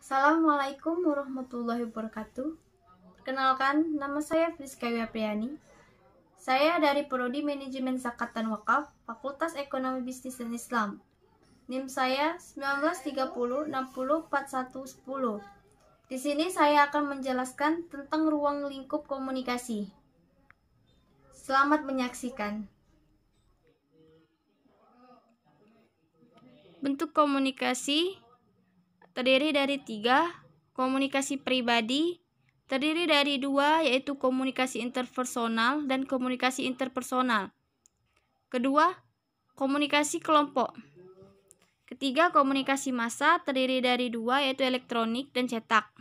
Assalamualaikum warahmatullahi wabarakatuh. Perkenalkan, nama saya Friska Wiapriani. Saya dari Prodi Manajemen Zakat dan Wakaf, Fakultas Ekonomi Bisnis dan Islam. NIM saya 1930604110. Di sini saya akan menjelaskan tentang ruang lingkup komunikasi. Selamat menyaksikan. Bentuk komunikasi terdiri dari 3. Komunikasi pribadi terdiri dari 2, yaitu komunikasi interpersonal dan komunikasi interpersonal. Kedua, komunikasi kelompok. Ketiga, komunikasi massa terdiri dari 2, yaitu elektronik dan cetak.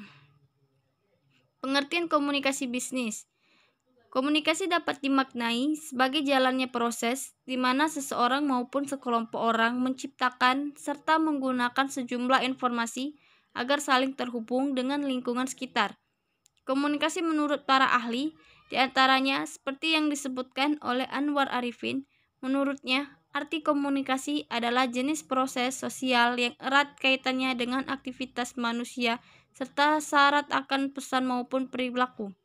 Pengertian komunikasi bisnis. Komunikasi dapat dimaknai sebagai jalannya proses di mana seseorang maupun sekelompok orang menciptakan serta menggunakan sejumlah informasi agar saling terhubung dengan lingkungan sekitar. Komunikasi menurut para ahli, diantaranya seperti yang disebutkan oleh Anwar Arifin, menurutnya arti komunikasi adalah jenis proses sosial yang erat kaitannya dengan aktivitas manusia serta syarat akan pesan maupun perilaku.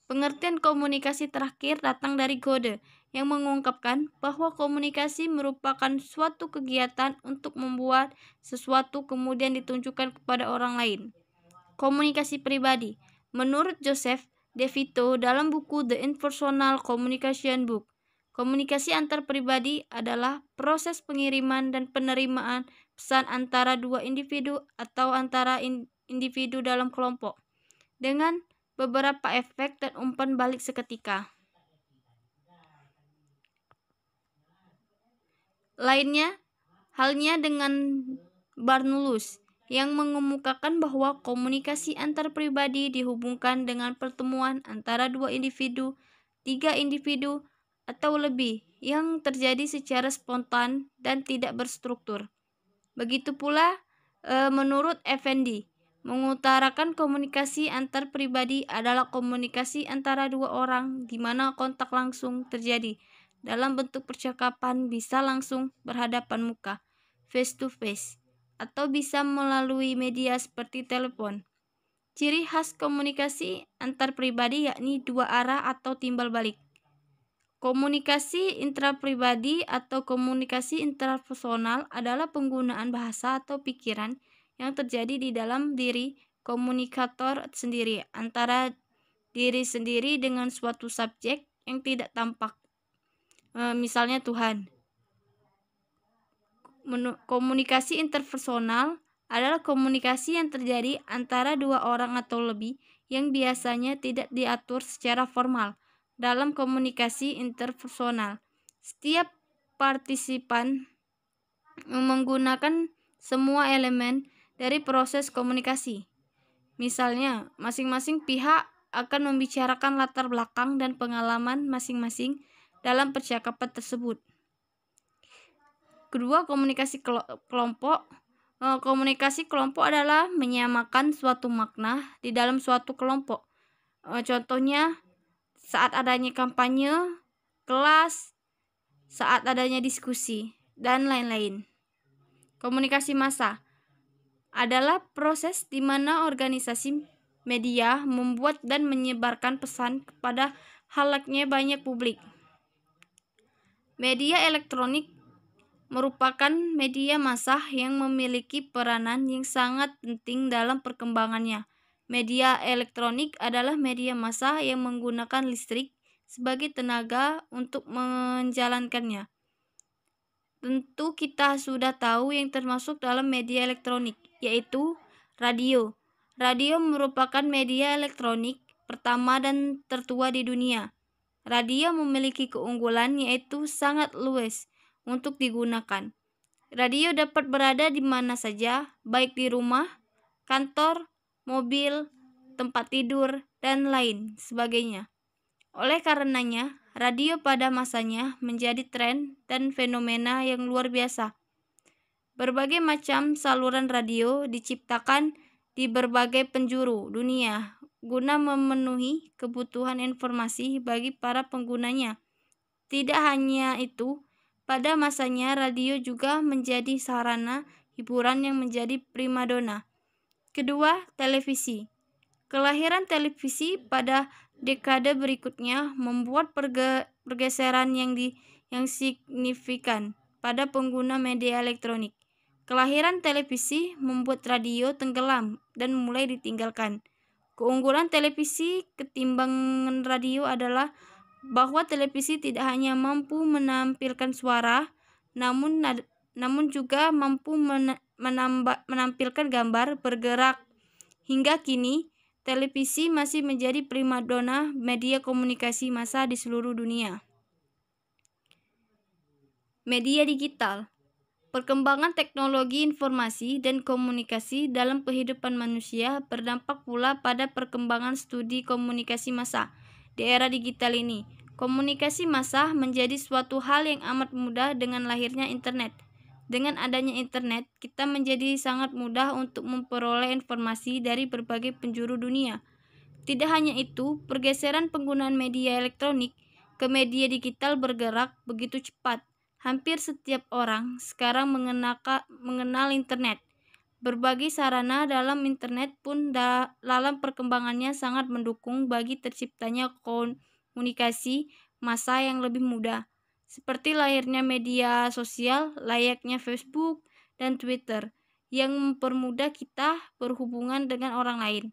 Pengertian komunikasi terakhir datang dari Gode, yang mengungkapkan bahwa komunikasi merupakan suatu kegiatan untuk membuat sesuatu kemudian ditunjukkan kepada orang lain. Komunikasi pribadi. Menurut Joseph De Vito dalam buku The Impersonal Communication Book, komunikasi antar pribadi adalah proses pengiriman dan penerimaan pesan antara dua individu atau antara individu dalam kelompok, dengan beberapa efek dan umpan balik seketika. Lainnya, halnya dengan Barnulus, yang mengemukakan bahwa komunikasi antar pribadi dihubungkan dengan pertemuan antara 2 individu, 3 individu, atau lebih yang terjadi secara spontan dan tidak berstruktur. Begitu pula menurut Effendi, mengutarakan komunikasi antar pribadi adalah komunikasi antara 2 orang di mana kontak langsung terjadi dalam bentuk percakapan, bisa langsung berhadapan muka, face to face, atau bisa melalui media seperti telepon. Ciri khas komunikasi antar pribadi yakni 2 arah atau timbal balik. Komunikasi intrapribadi atau komunikasi interpersonal adalah penggunaan bahasa atau pikiran yang terjadi di dalam diri komunikator sendiri antara diri sendiri dengan suatu subjek yang tidak tampak, misalnya Tuhan. Komunikasi interpersonal adalah komunikasi yang terjadi antara 2 orang atau lebih yang biasanya tidak diatur secara formal. Dalam komunikasi interpersonal, setiap partisipan menggunakan semua elemen dari proses komunikasi. Misalnya, masing-masing pihak akan membicarakan latar belakang dan pengalaman masing-masing dalam percakapan tersebut. Kedua, komunikasi kelompok. Komunikasi kelompok adalah menyamakan suatu makna di dalam suatu kelompok. Contohnya, saat adanya kampanye, kelas, saat adanya diskusi, dan lain-lain. Komunikasi massa adalah proses di mana organisasi media membuat dan menyebarkan pesan kepada halaknya banyak publik. Media elektronik merupakan media massa yang memiliki peranan yang sangat penting dalam perkembangannya. Media elektronik adalah media massa yang menggunakan listrik sebagai tenaga untuk menjalankannya. Tentu kita sudah tahu yang termasuk dalam media elektronik, yaitu radio. Radio merupakan media elektronik pertama dan tertua di dunia. Radio memiliki keunggulan yaitu sangat luas untuk digunakan. Radio dapat berada di mana saja, baik di rumah, kantor, mobil, tempat tidur, dan lain sebagainya. Oleh karenanya, radio pada masanya menjadi tren dan fenomena yang luar biasa. Berbagai macam saluran radio diciptakan di berbagai penjuru dunia guna memenuhi kebutuhan informasi bagi para penggunanya. Tidak hanya itu, pada masanya radio juga menjadi sarana hiburan yang menjadi primadona. Kedua, televisi. Kelahiran televisi pada dekade berikutnya membuat pergeseran yang signifikan pada pengguna media elektronik. Kelahiran televisi membuat radio tenggelam dan mulai ditinggalkan. Keunggulan televisi ketimbang radio adalah bahwa televisi tidak hanya mampu menampilkan suara, namun juga mampu menampilkan gambar bergerak. Hingga kini, televisi masih menjadi primadona media komunikasi massa di seluruh dunia. Media digital. Perkembangan teknologi informasi dan komunikasi dalam kehidupan manusia berdampak pula pada perkembangan studi komunikasi massa. Di era digital ini, komunikasi massa menjadi suatu hal yang amat mudah dengan lahirnya internet. Dengan adanya internet, kita menjadi sangat mudah untuk memperoleh informasi dari berbagai penjuru dunia. Tidak hanya itu, pergeseran penggunaan media elektronik ke media digital bergerak begitu cepat. Hampir setiap orang sekarang mengenal internet. Berbagai sarana dalam internet pun dalam perkembangannya sangat mendukung bagi terciptanya komunikasi massa yang lebih mudah. Seperti lahirnya media sosial layaknya Facebook dan Twitter yang mempermudah kita berhubungan dengan orang lain.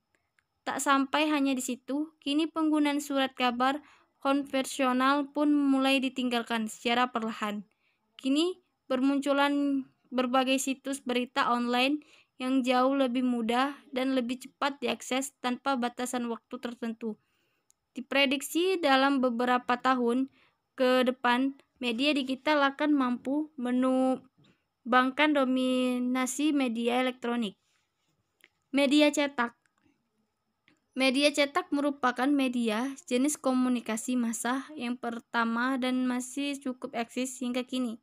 Tak sampai hanya di situ, kini penggunaan surat kabar konvensional pun mulai ditinggalkan secara perlahan. Kini bermunculan berbagai situs berita online yang jauh lebih mudah dan lebih cepat diakses tanpa batasan waktu tertentu. Diprediksi dalam beberapa tahun ke depan, media digital akan mampu menumbangkan dominasi media elektronik. Media cetak. Media cetak merupakan media jenis komunikasi massa yang pertama dan masih cukup eksis hingga kini.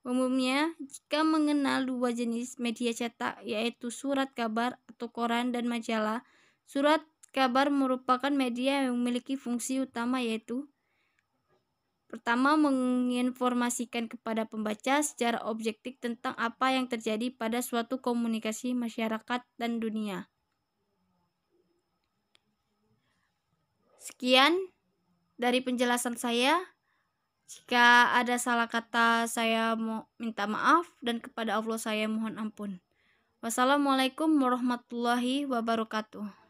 Umumnya, jika mengenal dua jenis media cetak, yaitu surat kabar atau koran dan majalah, surat kabar merupakan media yang memiliki fungsi utama yaitu pertama, menginformasikan kepada pembaca secara objektif tentang apa yang terjadi pada suatu komunikasi masyarakat dan dunia. Sekian dari penjelasan saya. Jika ada salah kata, saya mau minta maaf, dan kepada Allah saya mohon ampun. Wassalamualaikum warahmatullahi wabarakatuh.